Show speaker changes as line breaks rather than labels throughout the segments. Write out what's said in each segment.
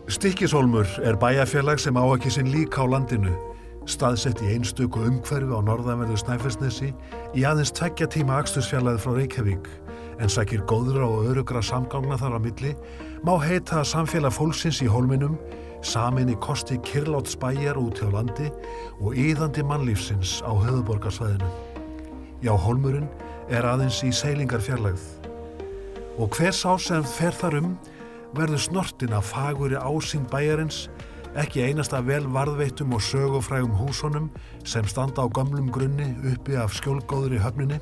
Stykkishólmur bæjarfélag sem á ekki sinn lík á landinu, staðsett í einstöku umhverfi á norðanverðu Snæfellsnesi í aðeins 2 tíma akstursfjarlægð frá Reykjavík, en sækir góðra og örugra samgangna þar á milli, má heita samfélag fólksins í hólminum, samin í kosti kyrrláts bæjar út hjá landi og iðandi mannlífsins á höfuðborgarsvæðinu. Já, hólmurinn aðeins í seilingarfjarlægð. Og hver sá sem fer þar verður snortinn af fagurri ásýnd bæjarins, ekki einasta vel varðveittum og sögufrægum húsunum sem standa á gömlum grunni uppi af skjólgóðri höfninni,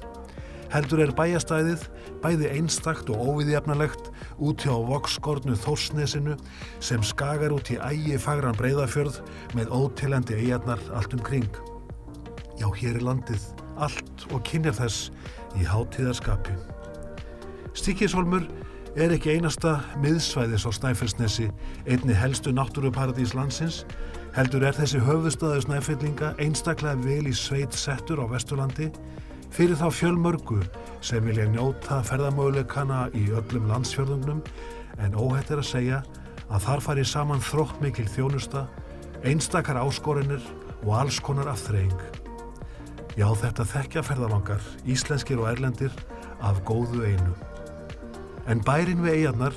heldur bæjarstæðið bæði einstakt og óviðjafnalegt út hjá vogskornu Þórsnesinu sem skagar út í ægifagran Breiðafjörð með óteljandi eyjarnar allt kring. Já, hér landið, allt og kynjar þess í hátíðarskapi. Stykkishólmur ekki einasta miðsvæðis á Snæfellsnesi, einni helstu náttúruparadís landsins, heldur þessi höfuðstaður Snæfellinga einstaklega vel í sveit settur á Vesturlandi fyrir þá fjölmörgu sem vilja njóta ferðamöguleikana í öllum landsfjörðungnum, en óhætt að segja að þar fari saman þróttmikil þjónusta, einstakar áskoranir og alls konar afþreying. Já, þetta þekkja ferðalangar, íslenskir og erlendir, af góðu einu. En bærinn við eyjarnar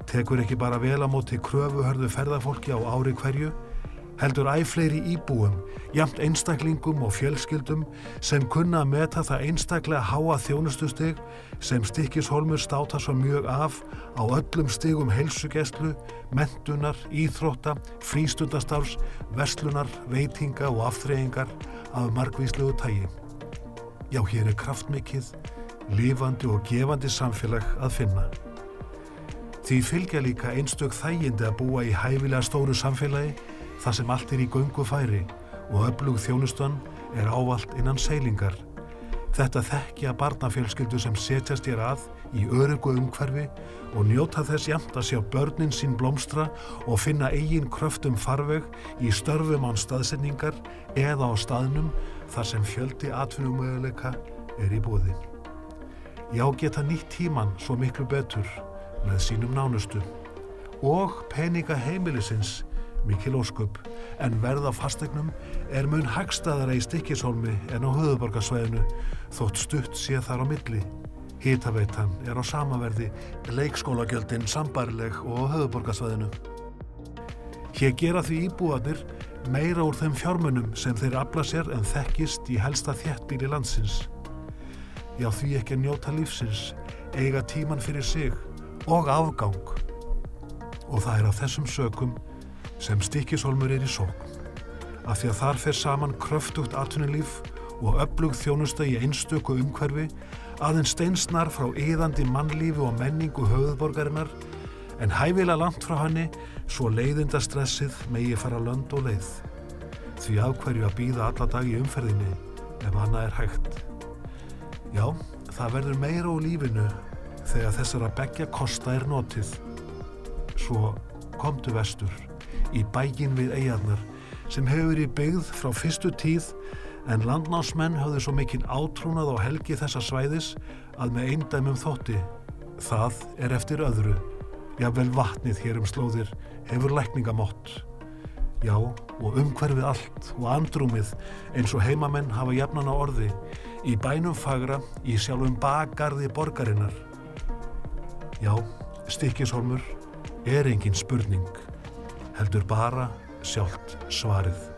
tekur ekki bara vel á móti kröfuhörðu ferðafólki á ári hverju, heldur fleiri íbúum, jafnt einstaklingum og fjölskyldum sem kunna að meta það einstaklega háa þjónustustig sem Stykkishólmur státar svo mjög af á öllum stigum heilsugæslu, menntunar, íþrótta, frístundastarfs, verslunar, veitinga og afþreyingar af margvíslegu tagi. Já, hér kraftmikið, lifandi og gefandi samfélag að finna. Því fylgja líka einstök þægindi að búa í hæfilega stóru samfélagi þar sem allt í göngufæri og öflug þjónustan ávallt innan seilingar. Þetta þekkja barnafjölskyldur sem setjast hér að í öruggu umhverfi og njóta þess jafnt að sjá börnin sín blómstra og finna eigin kröftum farveg í störfum án staðsetningar eða á staðnum þar sem fjöldi atvinnumöguleika í boði. Já, geta nýtt tímann svo miklu betur með sínum nánustu og peninga heimilisins mikil ósköp, en verð á fasteignum mun hagstæðara í Stykkishólmi en á höfuðborgarsvæðinu þótt stutt sé þar á milli. Hitaveitan á sama verði, leikskólagjöldin sambærileg og á höfuðborgarsvæðinu. Hér gera því íbúarnir meira úr þeim fjármunum sem þeir afla sér en þekkist í helsta þéttbýli landsins. Já, því ekki að njóta lífsins, eiga tímann fyrir sig og afgang. Og það af þessum sökum sem Stykkishólmur í sókn, af því að þar fer saman kröftugt atvinnulíf og öflug þjónusta í einstöku umhverfi, aðeins steinsnar frá iðandi mannlífi og menningu höfuðborgarinnar, en hæfilega langt frá henni svo leiðindastressið megi fara lönd og leið. Því af hverju að bíða alla dag í umferðinni ef annað hægt. Já, það verður meira úr lífinu þegar þessara beggja kosta notið. Svo komdu vestur, í bæinn við eyjarnar, sem hefur verið byggð frá fyrstu tíð, en landnámsmenn höfðu svo mikinn átrúnað á helgi þessa svæðis að með eindæmum þótti. Það eftir öðru. Jafnvel vatnið hér slóðir hefur lækningamott. Já, og umhverfið allt og andrúmið eins og heimamenn hafa jafnan á orði, í bænum fagra, í sjálfum bakgarði borgarinnar. Já, Stykkishólmur engin spurning, heldur bara sjálft svarið.